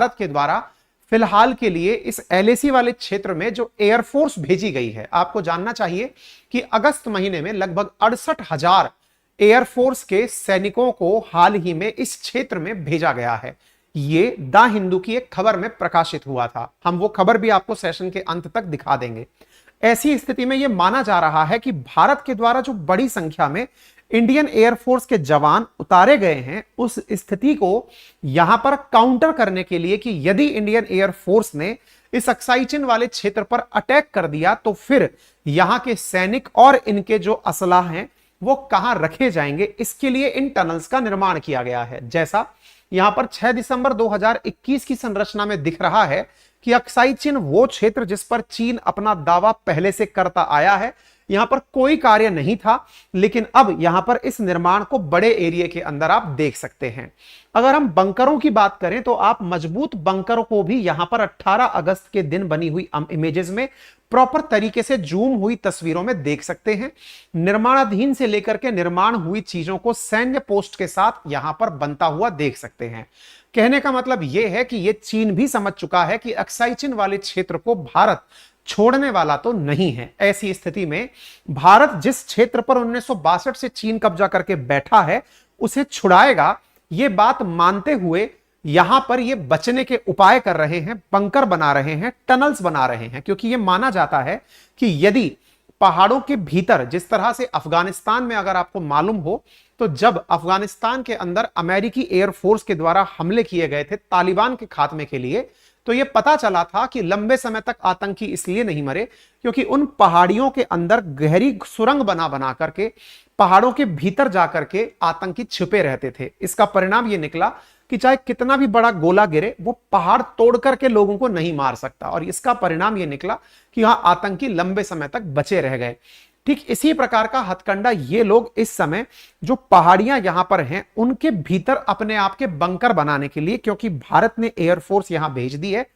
भारत के द्वारा फिलहाल के लिए इस एलएसी वाले क्षेत्र में जो एयरफोर्स भेजी गई है, आपको जानना चाहिए कि अगस्त महीने में लगभग 68,000 एयरफोर्स के सैनिकों को हाल ही में इस क्षेत्र में भेजा गया है। ये द हिंदू की एक खबर में प्रकाशित हुआ था। हम वो खबर भी आपको सेशन के अंत तक दिखा देंगे। ऐसी स्थिति में यह माना जा रहा है कि भारत के द्वारा जो बड़ी संख्या में इंडियन एयरफोर्स के जवान उतारे गए हैं, उस स्थिति को यहां पर काउंटर करने के लिए कि यदि इंडियन एयरफोर्स ने इस अक्साई चिन वाले क्षेत्र पर अटैक कर दिया तो फिर यहां के सैनिक और इनके जो असलाह हैं वो कहां रखे जाएंगे, इसके लिए इन टनल्स का निर्माण किया गया है। जैसा यहां पर 6 दिसंबर 2021 की संरचना में दिख रहा है कि अक्साई चिन वो क्षेत्र जिस पर चीन अपना दावा पहले से करता आया है, यहां पर कोई कार्य नहीं था, लेकिन अब यहां पर इस निर्माण को बड़े एरिया के अंदर आप देख सकते हैं। अगर हम बंकरों की बात करें तो आप मजबूत बंकरों को भी यहां पर 18 अगस्त के दिन बनी हुई इमेजेस में प्रॉपर तरीके से जूम हुई तस्वीरों में देख सकते हैं। निर्माणाधीन से लेकर के निर्माण हुई चीजों को सैन्य पोस्ट के साथ यहां पर बनता हुआ देख सकते हैं। कहने का मतलब यह है कि यह चीन भी समझ चुका है कि अक्साई चिन वाले क्षेत्र को भारत छोड़ने वाला तो नहीं है। ऐसी स्थिति में भारत जिस क्षेत्र पर 1962 से चीन कब्जा करके बैठा है उसे छुड़ाएगा, यह बात मानते हुए यहां पर यह बचने के उपाय कर रहे हैं, बंकर बना रहे हैं, टनल्स बना रहे हैं, क्योंकि यह माना जाता है कि यदि पहाड़ों के भीतर, जिस तरह से अफगानिस्तान में अगर आपको मालूम हो तो जब अफगानिस्तान के अंदर अमेरिकी एयरफोर्स के द्वारा हमले किए गए थे तालिबान के खात्मे के लिए, तो यह पता चला था कि लंबे समय तक आतंकी इसलिए नहीं मरे क्योंकि उन पहाड़ियों के अंदर गहरी सुरंग बना बना करके पहाड़ों के भीतर जाकर के आतंकी छिपे रहते थे। इसका परिणाम यह निकला कि चाहे कितना भी बड़ा गोला गिरे वो पहाड़ तोड़ करके लोगों को नहीं मार सकता, और इसका परिणाम यह निकला कि वहां आतंकी लंबे समय तक बचे रह गए। ठीक इसी प्रकार का हथकंडा ये लोग इस समय जो पहाड़ियां यहां पर हैं उनके भीतर अपने आप के बंकर बनाने के लिए, क्योंकि भारत ने एयरफोर्स यहां भेज दी है,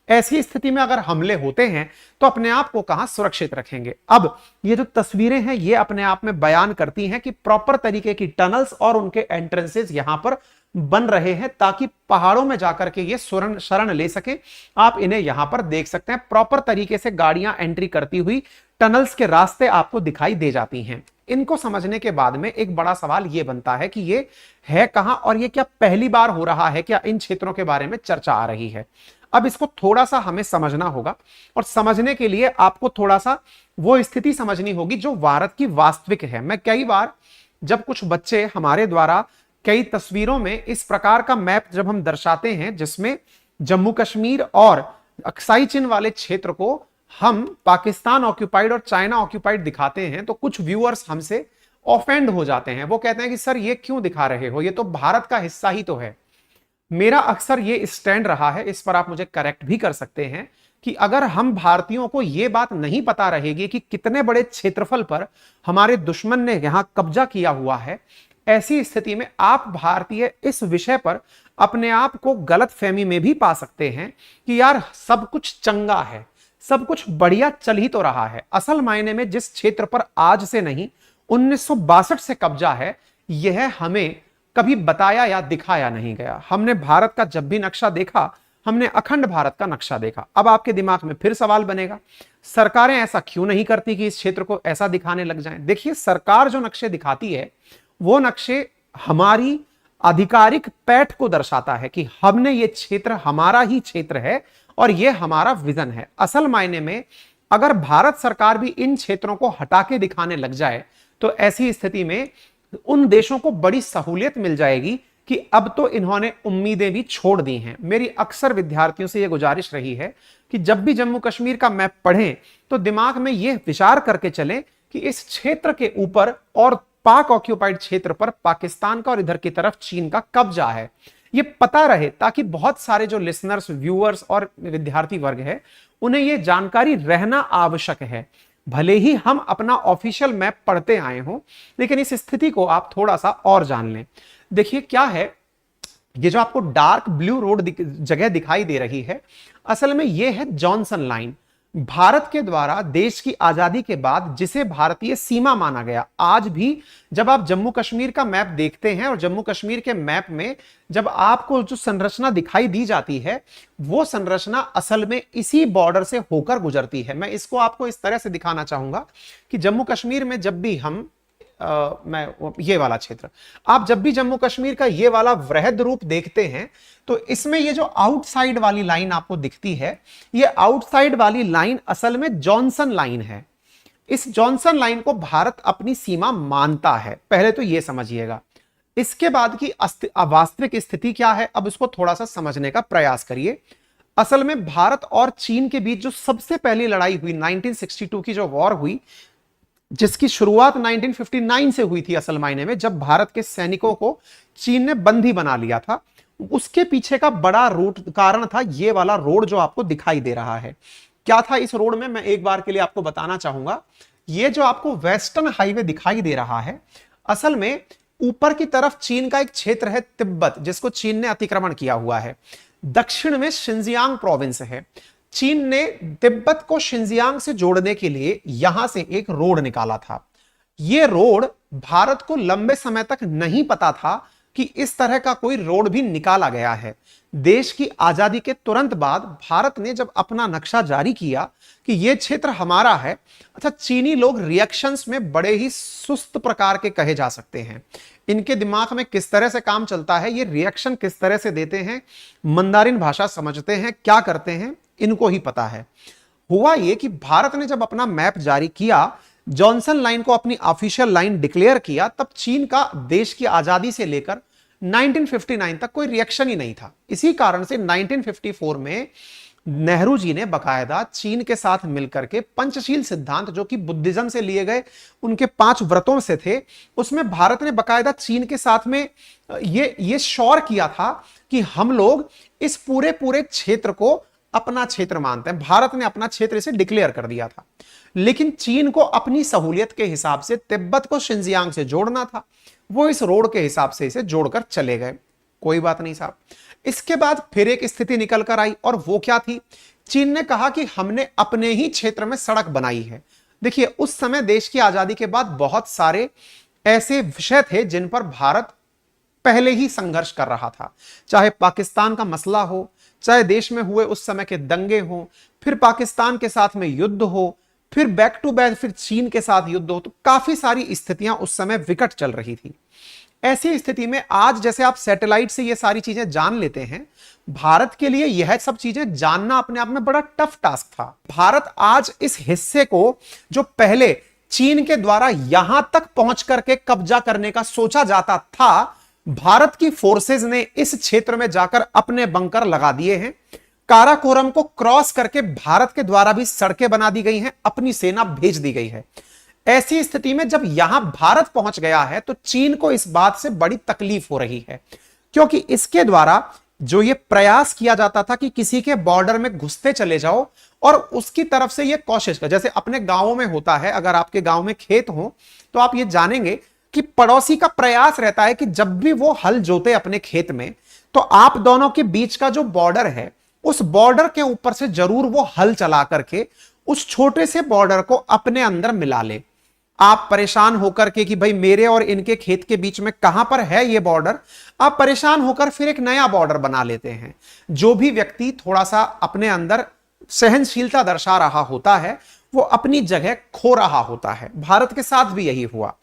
ऐसी स्थिति में अगर हमले होते हैं तो अपने आप को कहां सुरक्षित रखेंगे। अब ये जो तस्वीरें हैं ये अपने आप में बयान करती हैं कि प्रॉपर तरीके की टनल्स और उनके एंट्रेंसेस यहां पर बन रहे हैं ताकि पहाड़ों में जाकर के ये शरण ले सके। आप इन्हें यहां पर देख सकते हैं, प्रॉपर तरीके से गाड़ियां एंट्री करती हुई टनल्स के रास्ते आपको दिखाई दे जाती हैं। इनको समझने के बाद में एक बड़ा सवाल यह बनता है कि ये है कहां और ये क्या पहली बार हो रहा है, क्या इन क्षेत्रों के बारे में चर्चा आ रही है। अब इसको थोड़ा सा हमें समझना होगा, और समझने के लिए आपको थोड़ा सा वो स्थिति समझनी होगी जो भारत की वास्तविक है। मैं कई बार जब कुछ बच्चे हमारे द्वारा कई तस्वीरों में इस प्रकार का मैप जब हम दर्शाते हैं जिसमें जम्मू कश्मीर और अक्साई चिन वाले क्षेत्र को हम पाकिस्तान ऑक्यूपाइड और चाइना ऑक्यूपाइड दिखाते हैं, तो कुछ व्यूअर्स हमसे ऑफेंड हो जाते हैं। वो कहते हैं कि सर ये क्यों दिखा रहे हो, ये तो भारत का हिस्सा ही तो है। मेरा अक्सर ये स्टैंड रहा है, इस पर आप मुझे करेक्ट भी कर सकते हैं, कि अगर हम भारतीयों को यह बात नहीं पता रहेगी कि कितने बड़े क्षेत्रफल पर हमारे दुश्मन ने यहां कब्जा किया हुआ है, ऐसी स्थिति में आप भारतीय इस विषय पर अपने आप को गलत फहमी में भी पा सकते हैं कि यार सब कुछ चंगा है, सब कुछ बढ़िया चल ही तो रहा है। असल मायने में जिस क्षेत्र पर आज से नहीं 1962 से कब्जा है, यह हमें कभी बताया या दिखाया नहीं गया। हमने भारत का जब भी नक्शा देखा, हमने अखंड भारत का नक्शा देखा। अब आपके दिमाग में फिर सवाल बनेगा, सरकारें ऐसा क्यों नहीं करती कि इस क्षेत्र को ऐसा दिखाने लग जाएं। देखिए, सरकार जो नक्शे दिखाती है वो नक्शे हमारी आधिकारिक पैठ को दर्शाता है कि हमने ये क्षेत्र हमारा ही क्षेत्र है और ये हमारा विजन है। असल मायने में अगर भारत सरकार भी इन क्षेत्रों को हटा के दिखाने लग जाए तो ऐसी स्थिति में उन देशों को बड़ी सहूलियत मिल जाएगी कि अब तो इन्होंने उम्मीदें भी छोड़ दी हैं। मेरी अक्सर विद्यार्थियों से यह गुजारिश रही है कि जब भी जम्मू कश्मीर का मैप पढ़ें तो दिमाग में यह विचार करके चलें कि इस क्षेत्र के ऊपर और पाक ऑक्यूपाइड क्षेत्र पर पाकिस्तान का और इधर की तरफ चीन का कब्जा है, ये पता रहे, ताकि बहुत सारे जो लिसनर्स, व्यूअर्स और विद्यार्थी वर्ग है उन्हें यह जानकारी रहना आवश्यक है। भले ही हम अपना ऑफिशियल मैप पढ़ते आए हों, लेकिन इस स्थिति को आप थोड़ा सा और जान लें। देखिए क्या है, ये जो आपको डार्क ब्लू रोड जगह दिखाई दे रही है, असल में यह है जॉनसन लाइन। भारत के द्वारा देश की आजादी के बाद जिसे भारतीय सीमा माना गया, आज भी जब आप जम्मू कश्मीर का मैप देखते हैं और जम्मू कश्मीर के मैप में जब आपको जो संरचना दिखाई दी जाती है, वो संरचना असल में इसी बॉर्डर से होकर गुजरती है। मैं इसको आपको इस तरह से दिखाना चाहूंगा कि जम्मू कश्मीर में जब भी हम ये वाला क्षेत्र, आप जब भी जम्मू कश्मीर का ये वाला वृहद रूप देखते हैं तो इसमें ये जो आउटसाइड वाली लाइन आपको दिखती है, ये आउटसाइड वाली लाइन असल में जॉनसन लाइन है। इस जॉनसन लाइन को भारत अपनी सीमा मानता है, पहले तो ये समझिएगा। इसके बाद की वास्तविक स्थिति क्या है, अब इसको थोड़ा सा समझने का प्रयास करिए। असल में भारत और चीन के बीच जो सबसे पहली लड़ाई हुई 1962 की जो वॉर हुई, जिसकी शुरुआत 1959 से हुई थी असल मायने में, जब भारत के सैनिकों को चीन ने बंदी बना लिया था, उसके पीछे का बड़ा रूट कारण था ये वाला रोड जो आपको दिखाई दे रहा है। क्या था इस रोड में, मैं एक बार के लिए आपको बताना चाहूंगा। ये जो आपको वेस्टर्न हाईवे दिखाई दे रहा है, असल में ऊपर की तरफ चीन का एक क्षेत्र है तिब्बत, जिसको चीन ने अतिक्रमण किया हुआ है। दक्षिण में शिंजियांग प्रोविंस है। चीन ने तिब्बत को शिंजियांग से जोड़ने के लिए यहां से एक रोड निकाला था। यह रोड भारत को लंबे समय तक नहीं पता था कि इस तरह का कोई रोड भी निकाला गया है। देश की आजादी के तुरंत बाद भारत ने जब अपना नक्शा जारी किया कि यह क्षेत्र हमारा है, अच्छा, चीनी लोग रिएक्शंस में बड़े ही सुस्त प्रकार के कहे जा सकते हैं। इनके दिमाग में किस तरह से काम चलता है, ये रिएक्शन किस तरह से देते हैं, मंदारिन भाषा समझते हैं, क्या करते हैं, इनको ही पता है। हुआ यह कि भारत ने जब अपना मैप जारी किया, जॉनसन लाइन को अपनी ऑफिशियल लाइन डिक्लेयर किया, तब चीन का देश की आजादी से लेकर 1959 तक कोई रिएक्शन ही नहीं था। इसी कारण से 1954 में नेहरू जी ने बकायदा चीन के साथ मिलकर के पंचशील सिद्धांत, जो कि बुद्धिज्म से लिए गए उनके 5 व्रतों से थे, उसमें भारत ने बकायदा चीन के साथ में ये श्योर किया था कि हम लोग इस पूरे क्षेत्र को अपना क्षेत्र मानते हैं। भारत ने अपना क्षेत्र इसे डिक्लेयर कर दिया था, लेकिन चीन को अपनी सहूलियत के हिसाब से तिब्बत को शिंजियांग से जोड़ना था। वो इस रोड के हिसाब से इसे जोड़कर चले गए। कोई बात नहीं साहब। इसके बाद फिर एक स्थिति निकल कर आई, और वो क्या थी, चीन ने कहा कि हमने अपने ही क्षेत्र में सड़क बनाई है। देखिए, उस समय देश की आजादी के बाद बहुत सारे ऐसे विषय थे जिन पर भारत पहले ही संघर्ष कर रहा था, चाहे पाकिस्तान का मसला हो, चाहे देश में हुए उस समय के दंगे हो, फिर पाकिस्तान के साथ में युद्ध हो, फिर बैक टू बैक फिर चीन के साथ युद्ध हो। तो काफी सारी स्थितियां उस समय विकट चल रही थी। ऐसी स्थिति में आज जैसे आप सैटेलाइट से ये सारी चीजें जान लेते हैं, भारत के लिए यह सब चीजें जानना अपने आप में बड़ा टफ टास्क था। भारत आज इस हिस्से को, जो पहले चीन के द्वारा यहां तक पहुंच करके कब्जा करने का सोचा जाता था, भारत की फोर्सेस ने इस क्षेत्र में जाकर अपने बंकर लगा दिए हैं। काराकोरम को क्रॉस करके भारत के द्वारा भी सड़कें बना दी गई हैं, अपनी सेना भेज दी गई है। ऐसी स्थिति में जब यहां भारत पहुंच गया है तो चीन को इस बात से बड़ी तकलीफ हो रही है, क्योंकि इसके द्वारा जो ये प्रयास किया जाता था कि किसी के बॉर्डर में घुसते चले जाओ और उसकी तरफ से ये कोशिश कर, जैसे अपने गांवों में होता है, अगर आपके गांव में खेत हो तो आप ये जानेंगे कि पड़ोसी का प्रयास रहता है कि जब भी वो हल जोते अपने खेत में, तो आप दोनों के बीच का जो बॉर्डर है, उस बॉर्डर के ऊपर से जरूर वो हल चला करके उस छोटे से बॉर्डर को अपने अंदर मिला ले। आप परेशान होकर के कि भाई मेरे और इनके खेत के बीच में कहां पर है ये बॉर्डर, आप परेशान होकर फिर एक नया बॉर्डर बना लेते हैं। जो भी व्यक्ति थोड़ा सा अपने अंदर सहनशीलता दर्शा रहा होता है, वो अपनी जगह खो रहा होता है। भारत के साथ भी यही हुआ।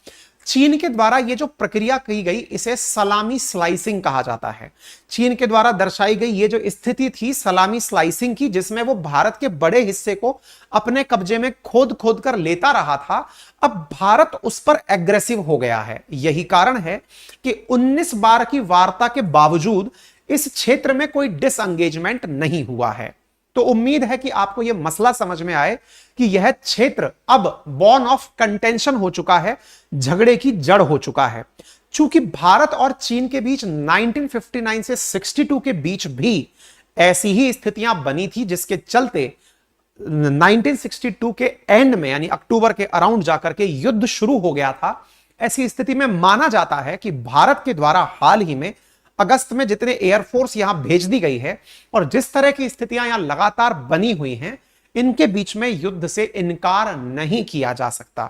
चीन के द्वारा ये जो प्रक्रिया की गई, इसे सलामी स्लाइसिंग कहा जाता है। चीन के द्वारा दर्शाई गई ये जो स्थिति थी सलामी स्लाइसिंग की, जिसमें वो भारत के बड़े हिस्से को अपने कब्जे में खोद खोद कर लेता रहा था, अब भारत उस पर एग्रेसिव हो गया है। यही कारण है कि 19 बार की वार्ता के बावजूद इस क्षेत्र में कोई डिसएंगेजमेंट नहीं हुआ है। तो उम्मीद है कि आपको यह मसला समझ में आए कि यह क्षेत्र अब बॉर्न ऑफ कंटेंशन हो चुका है, झगड़े की जड़ हो चुका है। चूंकि भारत और चीन के बीच 1959 से 62 के बीच भी ऐसी ही स्थितियां बनी थी, जिसके चलते 1962 के एंड में यानी अक्टूबर के अराउंड जाकर के युद्ध शुरू हो गया था। ऐसी स्थिति में माना जाता है कि भारत के द्वारा हाल ही में अगस्त में जितने एयरफोर्स यहां भेज दी गई है और जिस तरह की स्थितियां यहां लगातार बनी हुई हैं, इनके बीच में युद्ध से इनकार नहीं किया जा सकता।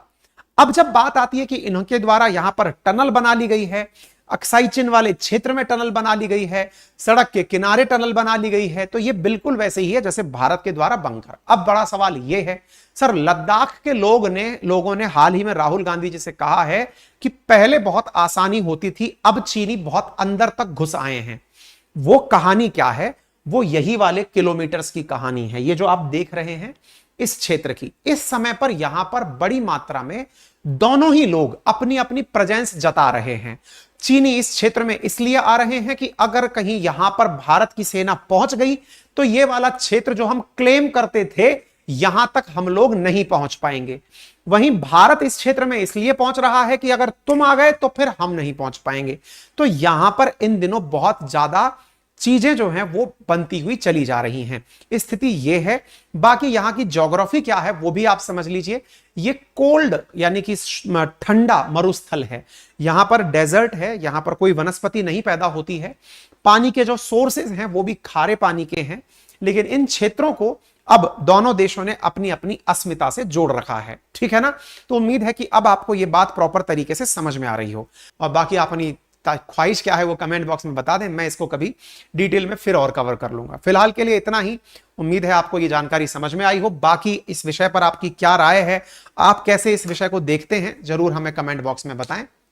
अब जब बात आती है कि इनके द्वारा यहां पर टनल बना ली गई है, अक्साई चिन वाले क्षेत्र में टनल बना ली गई है, सड़क के किनारे टनल बना ली गई है, तो ये बिल्कुल वैसे ही है जैसे भारत के द्वारा बंकर। अब बड़ा सवाल ये है सर, लद्दाख के लोगों ने हाल ही में राहुल गांधी जी से कहा है कि पहले बहुत आसानी होती थी, अब चीनी बहुत अंदर तक घुस आए हैं। वो कहानी क्या है? वो यही वाले किलोमीटर्स की कहानी है। ये जो आप देख रहे हैं इस क्षेत्र की, इस समय पर यहां पर बड़ी मात्रा में दोनों ही लोग अपनी अपनी प्रेजेंस जता रहे हैं। चीनी इस क्षेत्र में इसलिए आ रहे हैं कि अगर कहीं यहां पर भारत की सेना पहुंच गई तो ये वाला क्षेत्र जो हम क्लेम करते थे यहां तक हम लोग नहीं पहुंच पाएंगे। वहीं भारत इस क्षेत्र में इसलिए पहुंच रहा है कि अगर तुम आ गए तो फिर हम नहीं पहुंच पाएंगे। तो यहां पर इन दिनों बहुत ज्यादा चीजें जो हैं वो बनती हुई चली जा रही हैं। स्थिति ये है। बाकी यहां की ज्योग्राफी क्या है वो भी आप समझ लीजिए। ये कोल्ड यानी कि ठंडा मरुस्थल है, यहां पर डेजर्ट है, यहां पर कोई वनस्पति नहीं पैदा होती है। पानी के जो सोर्सेज हैं वो भी खारे पानी के हैं। लेकिन इन क्षेत्रों को अब दोनों देशों ने अपनी अपनी अस्मिता से जोड़ रखा है, ठीक है ना। तो उम्मीद है कि अब आपको यह बात प्रॉपर तरीके से समझ में आ रही हो। और बाकी अपनी ख्वाहिश क्या है वो कमेंट बॉक्स में बता दें, मैं इसको कभी डिटेल में फिर और कवर कर लूंगा। फिलहाल के लिए इतना ही। उम्मीद है आपको ये जानकारी समझ में आई हो। बाकी इस विषय पर आपकी क्या राय है, आप कैसे इस विषय को देखते हैं, जरूर हमें कमेंट बॉक्स में बताएं।